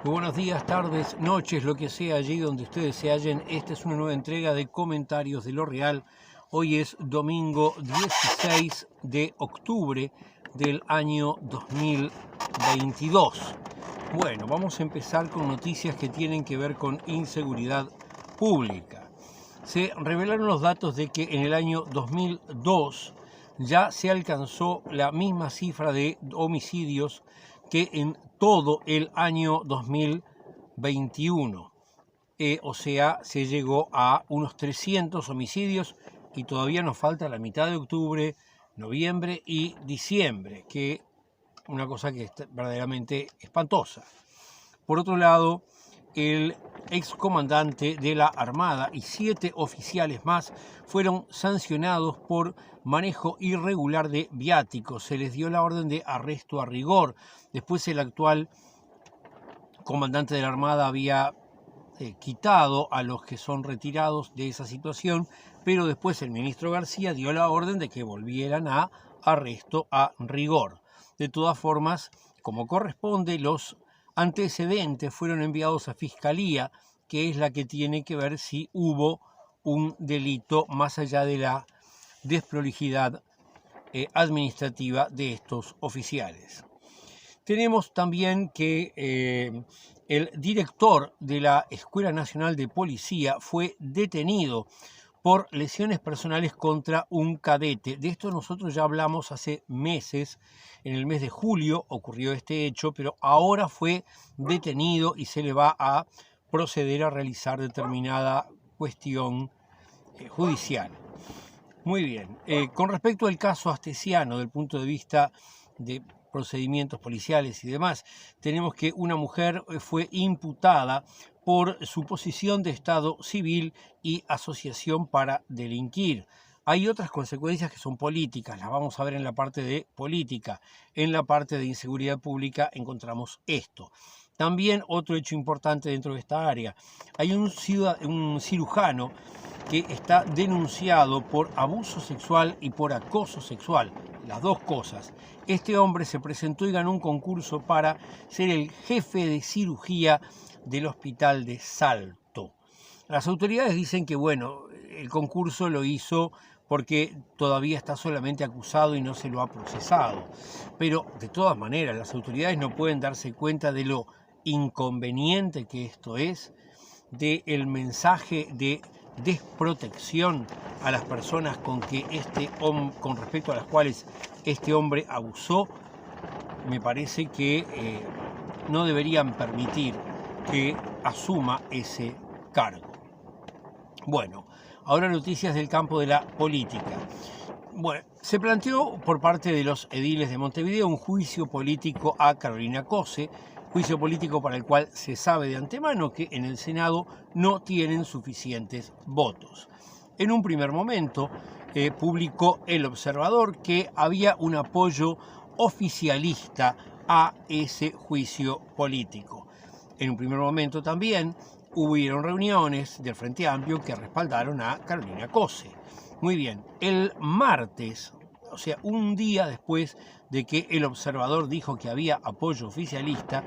Muy buenos días, tardes, noches, lo que sea allí donde ustedes se hallen. Esta es una nueva entrega de Comentarios de lo Real. Hoy es domingo 16 de octubre del año 2022. Bueno, vamos a empezar con noticias que tienen que ver con inseguridad pública. Se revelaron los datos de que en el año 2002 ya se alcanzó la misma cifra de homicidios que en todo el año 2021. O sea, se llegó a unos 300 homicidios y todavía nos falta la mitad de octubre, noviembre y diciembre, que una cosa que es verdaderamente espantosa. Por otro lado, el excomandante de la Armada y 7 oficiales más fueron sancionados por manejo irregular de viáticos. Se les dio la orden de arresto a rigor. Después el actual comandante de la Armada había quitado a los que son retirados de esa situación, pero después el ministro García dio la orden de que volvieran a arresto a rigor. De todas formas, como corresponde, los antecedentes fueron enviados a Fiscalía, que es la que tiene que ver si hubo un delito más allá de la desprolijidad administrativa de estos oficiales. Tenemos también que el director de la Escuela Nacional de Policía fue detenido por lesiones personales contra un cadete. De esto nosotros ya hablamos hace meses. En el mes de julio ocurrió este hecho, pero ahora fue detenido y se le va a proceder a realizar determinada cuestión judicial. Muy bien. Con respecto al caso Astesiano, del punto de vista de procedimientos policiales y demás, tenemos que una mujer fue imputada por suposición de estado civil y asociación para delinquir. Hay otras consecuencias que son políticas, las vamos a ver en la parte de política. En la parte de inseguridad pública encontramos esto. También otro hecho importante dentro de esta área. Hay un cirujano que está denunciado por abuso sexual y por acoso sexual, las dos cosas. Este hombre se presentó y ganó un concurso para ser el jefe de cirugía del hospital de Salto. Las autoridades dicen que, bueno, el concurso lo hizo porque todavía está solamente acusado y no se lo ha procesado. Pero, de todas maneras, las autoridades no pueden darse cuenta de lo inconveniente que esto es, del mensaje de desprotección a las personas con respecto a las cuales este hombre abusó. Me parece que no deberían permitir que asuma ese cargo. Bueno, ahora noticias del campo de la política. Bueno, se planteó por parte de los ediles de Montevideo un juicio político a Carolina Cose, juicio político para el cual se sabe de antemano que en el Senado no tienen suficientes votos. En un primer momento publicó El Observador que había un apoyo oficialista a ese juicio político. En un primer momento también hubieron reuniones del Frente Amplio que respaldaron a Carolina Cose. Muy bien, el martes, o sea, un día después de que El Observador dijo que había apoyo oficialista,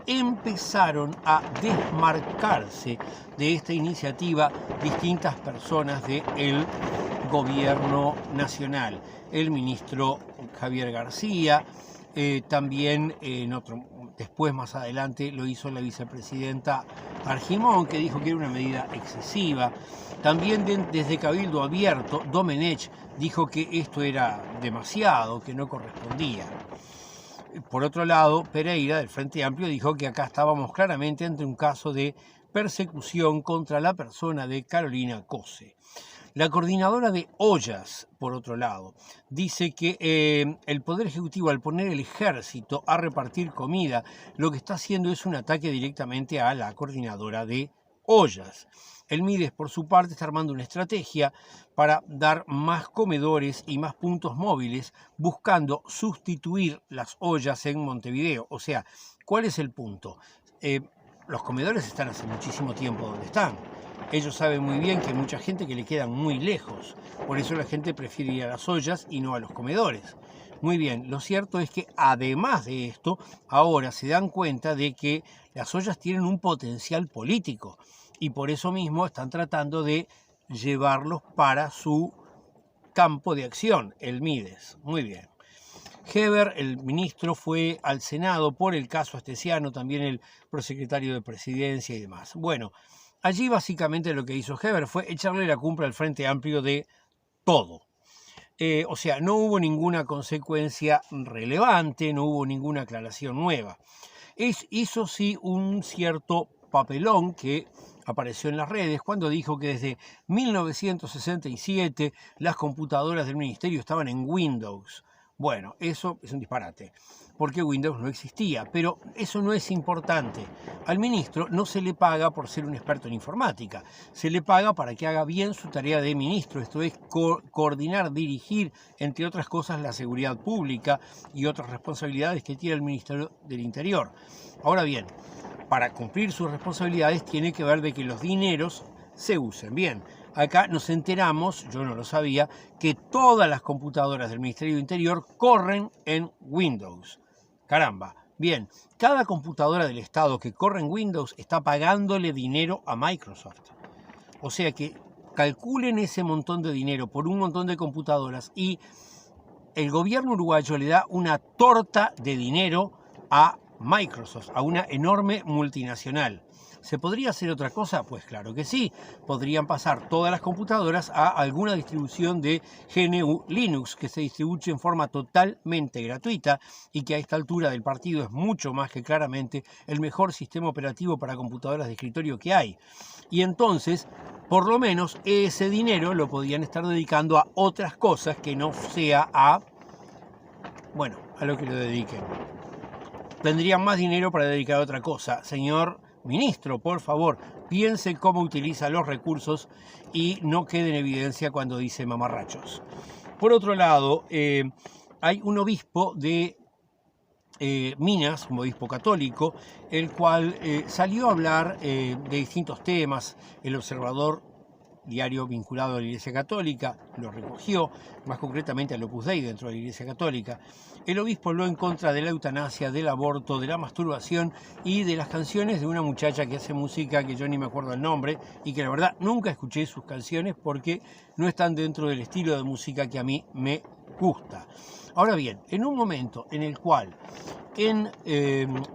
empezaron a desmarcarse de esta iniciativa distintas personas del gobierno nacional. El ministro Javier García, también después más adelante lo hizo la vicepresidenta Argimón, que dijo que era una medida excesiva. También desde Cabildo Abierto, Domenech dijo que esto era demasiado, que no correspondía. Por otro lado, Pereira, del Frente Amplio, dijo que acá estábamos claramente ante un caso de persecución contra la persona de Carolina Cose. La coordinadora de ollas, por otro lado, dice que el Poder Ejecutivo, al poner el ejército a repartir comida, lo que está haciendo es un ataque directamente a la coordinadora de ollas. El Mides, por su parte, está armando una estrategia para dar más comedores y más puntos móviles, buscando sustituir las ollas en Montevideo. O sea, ¿cuál es el punto? Los comedores están hace muchísimo tiempo donde están. Ellos saben muy bien que hay mucha gente que le quedan muy lejos. Por eso la gente prefiere ir a las ollas y no a los comedores. Muy bien, lo cierto es que además de esto, ahora se dan cuenta de que las ollas tienen un potencial político y por eso mismo están tratando de llevarlos para su campo de acción, el Mides. Muy bien. Heber, el ministro, fue al Senado por el caso Astesiano, también el prosecretario de Presidencia y demás. Bueno, allí básicamente lo que hizo Heber fue echarle la culpa al Frente Amplio de todo. O sea, no hubo ninguna consecuencia relevante, no hubo ninguna aclaración nueva. Hizo sí un cierto papelón que apareció en las redes cuando dijo que desde 1967 las computadoras del ministerio estaban en Windows. Bueno, eso es un disparate, porque Windows no existía, pero eso no es importante. Al ministro no se le paga por ser un experto en informática, se le paga para que haga bien su tarea de ministro, esto es coordinar, dirigir, entre otras cosas, la seguridad pública y otras responsabilidades que tiene el Ministerio del Interior. Ahora bien, para cumplir sus responsabilidades tiene que ver de que los dineros se usen bien. Acá nos enteramos, yo no lo sabía, que todas las computadoras del Ministerio del Interior corren en Windows. Caramba. Bien, cada computadora del Estado que corre en Windows está pagándole dinero a Microsoft. O sea que calculen ese montón de dinero por un montón de computadoras y el gobierno uruguayo le da una torta de dinero a Microsoft, a una enorme multinacional. ¿Se podría hacer otra cosa? Pues claro que sí. Podrían pasar todas las computadoras a alguna distribución de GNU Linux que se distribuye en forma totalmente gratuita y que a esta altura del partido es mucho más que claramente el mejor sistema operativo para computadoras de escritorio que hay. Y entonces, por lo menos, ese dinero lo podrían estar dedicando a otras cosas que no sea a lo que lo dediquen. Tendrían más dinero para dedicar a otra cosa. Señor ministro, por favor, piense cómo utiliza los recursos y no quede en evidencia cuando dice mamarrachos. Por otro lado, hay un obispo de Minas, un obispo católico, el cual salió a hablar de distintos temas. El Observador, diario vinculado a la Iglesia Católica, lo recogió, más concretamente al Opus Dei dentro de la Iglesia Católica. El obispo habló en contra de la eutanasia, del aborto, de la masturbación y de las canciones de una muchacha que hace música que yo ni me acuerdo el nombre y que la verdad nunca escuché sus canciones porque no están dentro del estilo de música que a mí me gusta. Ahora bien, en un momento en el cual en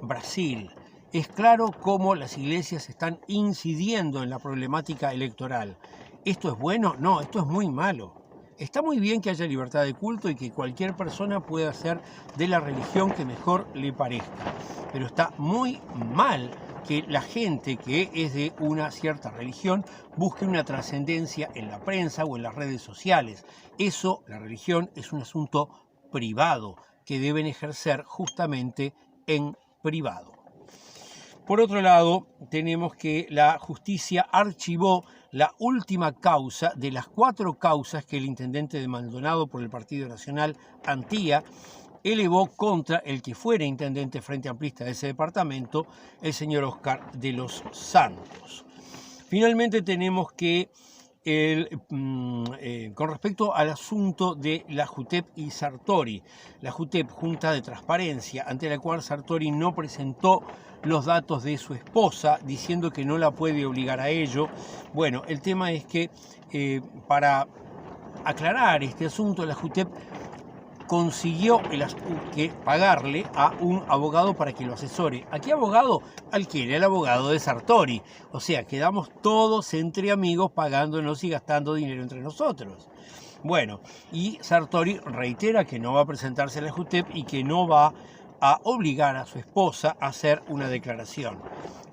Brasil es claro cómo las iglesias están incidiendo en la problemática electoral. ¿Esto es bueno? No, esto es muy malo. Está muy bien que haya libertad de culto y que cualquier persona pueda hacer de la religión que mejor le parezca. Pero está muy mal que la gente que es de una cierta religión busque una trascendencia en la prensa o en las redes sociales. Eso, la religión, es un asunto privado que deben ejercer justamente en privado. Por otro lado, tenemos que la justicia archivó la última causa de las 4 causas que el intendente de Maldonado por el Partido Nacional, Antía, elevó contra el que fuera intendente frente amplista de ese departamento, el señor Oscar de los Santos. Finalmente tenemos que con respecto al asunto de la JUTEP y Sartori, la JUTEP, Junta de Transparencia, ante la cual Sartori no presentó los datos de su esposa, diciendo que no la puede obligar a ello. Bueno, el tema es que para aclarar este asunto, la JUTEP consiguió pagarle a un abogado para que lo asesore. ¿A qué abogado? Al que era el abogado de Sartori. O sea, quedamos todos entre amigos pagándonos y gastando dinero entre nosotros. Bueno, y Sartori reitera que no va a presentarse a la JUTEP y que no va a obligar a su esposa a hacer una declaración.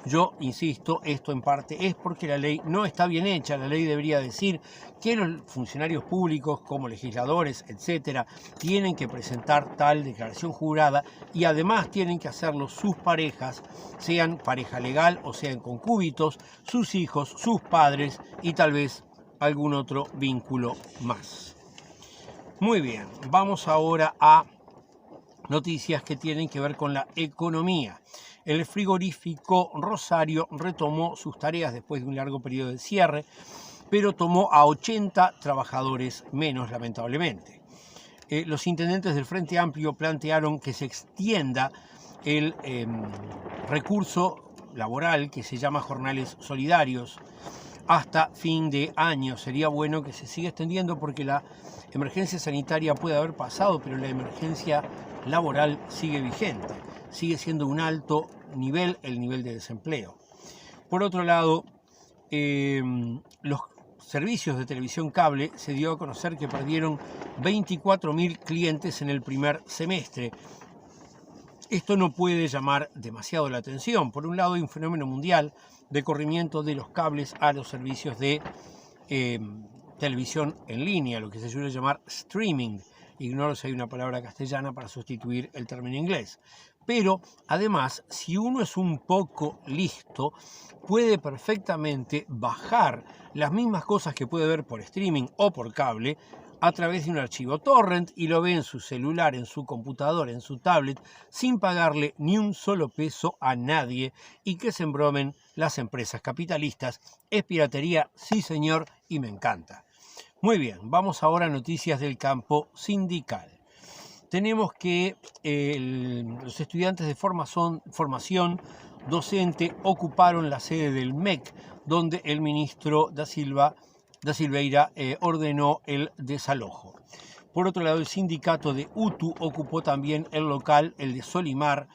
Yo insisto, esto en parte es porque la ley no está bien hecha. La ley debería decir que los funcionarios públicos, como legisladores, etcétera, tienen que presentar tal declaración jurada y además tienen que hacerlo sus parejas, sean pareja legal o sean concúbitos, sus hijos, sus padres y tal vez algún otro vínculo más. Muy bien, vamos ahora a noticias que tienen que ver con la economía. El frigorífico Rosario retomó sus tareas después de un largo periodo de cierre, pero tomó a 80 trabajadores menos, lamentablemente. los intendentes del Frente Amplio plantearon que se extienda el recurso laboral que se llama jornales solidarios hasta fin de año. Sería bueno que se siga extendiendo porque la emergencia sanitaria puede haber pasado, pero la emergencia laboral sigue vigente. Sigue siendo un alto nivel el nivel de desempleo. Por otro lado, los servicios de televisión cable se dio a conocer que perdieron 24.000 clientes en el primer semestre. Esto no puede llamar demasiado la atención. Por un lado, hay un fenómeno mundial de corrimiento de los cables a los servicios de televisión en línea, lo que se suele llamar streaming. Ignoro si hay una palabra castellana para sustituir el término inglés. Pero, además, si uno es un poco listo, puede perfectamente bajar las mismas cosas que puede ver por streaming o por cable a través de un archivo torrent y lo ve en su celular, en su computadora, en su tablet, sin pagarle ni un solo peso a nadie y que se embromen las empresas capitalistas. Es piratería, sí señor, y me encanta. Muy bien, vamos ahora a noticias del campo sindical. Tenemos que los estudiantes de formación docente ocuparon la sede del MEC, donde el ministro da Silveira ordenó el desalojo. Por otro lado, el sindicato de UTU ocupó también el local, el de Solimar,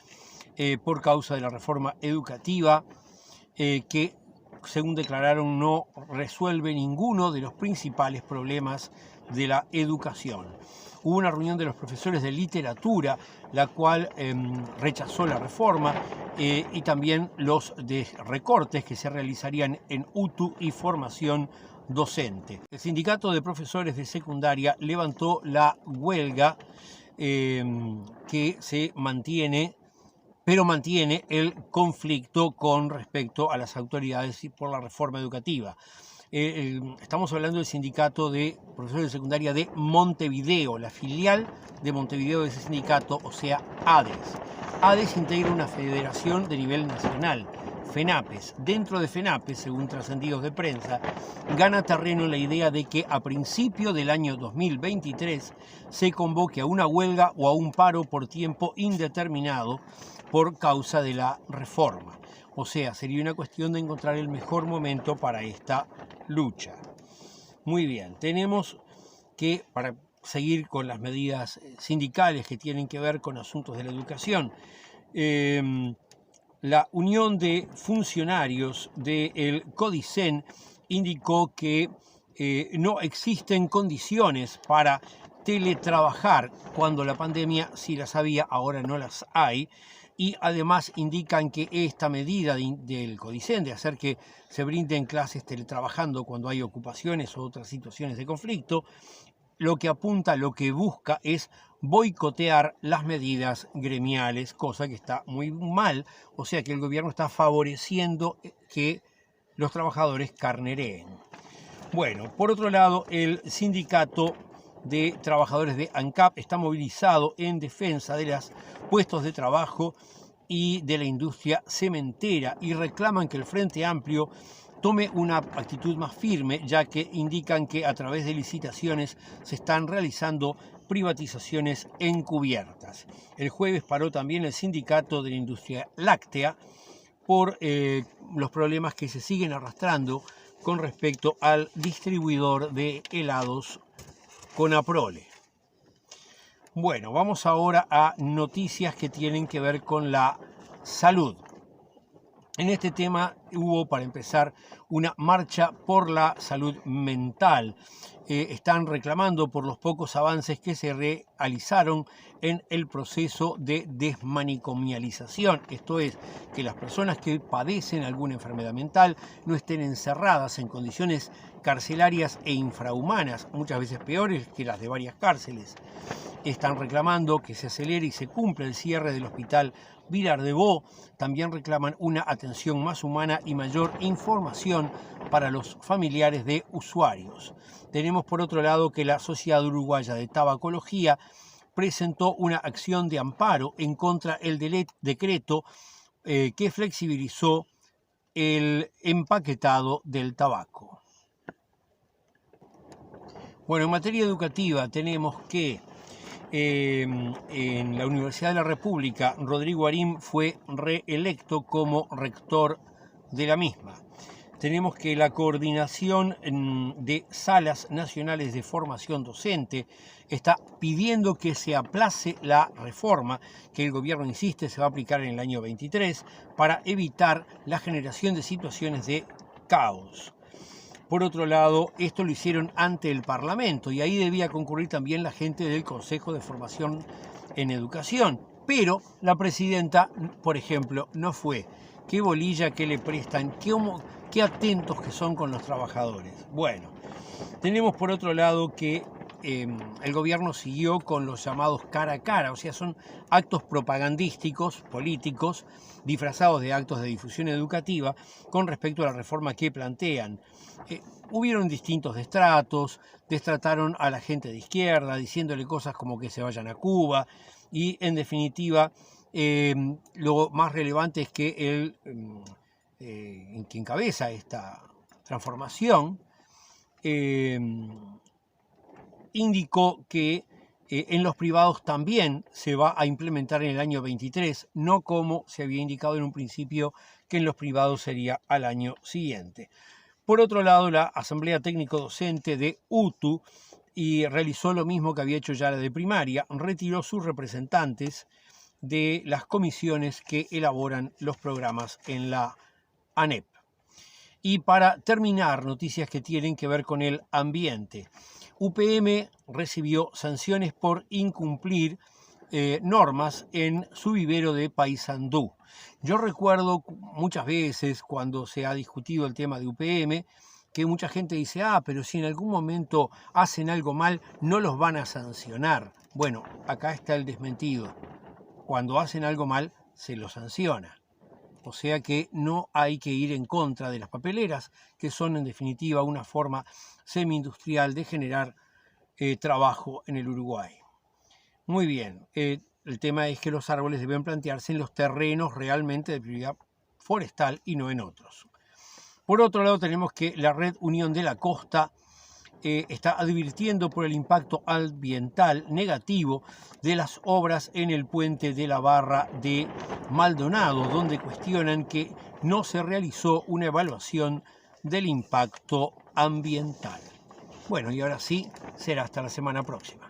por causa de la reforma educativa, que, según declararon, no resuelve ninguno de los principales problemas de la educación. Hubo una reunión de los profesores de literatura, la cual rechazó la reforma y también los recortes que se realizarían en UTU y formación docente. El sindicato de profesores de secundaria levantó la huelga que se mantiene, pero mantiene el conflicto con respecto a las autoridades y por la reforma educativa. Estamos hablando del sindicato de profesores de secundaria de Montevideo, la filial de Montevideo de ese sindicato, o sea, ADES. ADES integra una federación de nivel nacional, FENAPES. Dentro de FENAPES, según trascendidos de prensa, gana terreno la idea de que a principio del año 2023 se convoque a una huelga o a un paro por tiempo indeterminado por causa de la reforma. O sea, sería una cuestión de encontrar el mejor momento para esta lucha. Muy bien, tenemos que, para seguir con las medidas sindicales que tienen que ver con asuntos de la educación, la Unión de Funcionarios del CODICEN indicó que no existen condiciones para teletrabajar cuando la pandemia sí las había, ahora no las hay. Y además indican que esta medida del CODICEN de hacer que se brinden clases teletrabajando cuando hay ocupaciones o otras situaciones de conflicto, lo que apunta, lo que busca es boicotear las medidas gremiales, cosa que está muy mal, o sea que el gobierno está favoreciendo que los trabajadores carnereen. Bueno, por otro lado, el sindicato de trabajadores de ANCAP está movilizado en defensa de los puestos de trabajo y de la industria cementera y reclaman que el Frente Amplio tome una actitud más firme, ya que indican que a través de licitaciones se están realizando privatizaciones encubiertas. El jueves paró también el sindicato de la industria láctea por los problemas que se siguen arrastrando con respecto al distribuidor de helados Conaprole. Bueno, vamos ahora a noticias que tienen que ver con la salud. En este tema hubo, para empezar, una marcha por la salud mental. Están reclamando por los pocos avances que se realizaron en el proceso de desmanicomialización. Esto es, que las personas que padecen alguna enfermedad mental no estén encerradas en condiciones carcelarias e infrahumanas, muchas veces peores que las de varias cárceles. Están reclamando que se acelere y se cumpla el cierre del hospital Vilar de Bo. También reclaman una atención más humana y mayor información para los familiares de usuarios. Tenemos por otro lado que la Sociedad Uruguaya de Tabacología presentó una acción de amparo en contra del decreto que flexibilizó el empaquetado del tabaco. Bueno, en materia educativa tenemos que en la Universidad de la República, Rodrigo Arim fue reelecto como rector de la misma. Tenemos que la coordinación de salas nacionales de formación docente está pidiendo que se aplace la reforma que el gobierno insiste se va a aplicar en el año 23 para evitar la generación de situaciones de caos. Por otro lado, esto lo hicieron ante el Parlamento y ahí debía concurrir también la gente del Consejo de Formación en Educación. Pero la presidenta, por ejemplo, no fue. Qué bolilla que le prestan, qué atentos que son con los trabajadores. Bueno, tenemos por otro lado que el gobierno siguió con los llamados cara a cara, o sea, son actos propagandísticos, políticos, disfrazados de actos de difusión educativa con respecto a la reforma que plantean. Hubieron distintos destratos, destrataron a la gente de izquierda, diciéndole cosas como que se vayan a Cuba, y en definitiva, lo más relevante es que que encabeza esta transformación, indicó que en los privados también se va a implementar en el año 23, no como se había indicado en un principio que en los privados sería al año siguiente. Por otro lado, la Asamblea Técnico Docente de UTU realizó lo mismo que había hecho ya la de primaria, retiró sus representantes de las comisiones que elaboran los programas en la ANEP. Y para terminar, noticias que tienen que ver con el ambiente. UPM recibió sanciones por incumplir normas en su vivero de Paysandú. Yo recuerdo muchas veces cuando se ha discutido el tema de UPM que mucha gente dice, pero si en algún momento hacen algo mal, no los van a sancionar. Bueno, acá está el desmentido. Cuando hacen algo mal, se los sanciona. O sea que no hay que ir en contra de las papeleras, que son en definitiva una forma semi-industrial de generar trabajo en el Uruguay. Muy bien, el tema es que los árboles deben plantearse en los terrenos realmente de prioridad forestal y no en otros. Por otro lado, tenemos que la Red Unión de la Costa está advirtiendo por el impacto ambiental negativo de las obras en el puente de la Barra de Maldonado, donde cuestionan que no se realizó una evaluación del impacto ambiental. Bueno, y ahora sí, será hasta la semana próxima.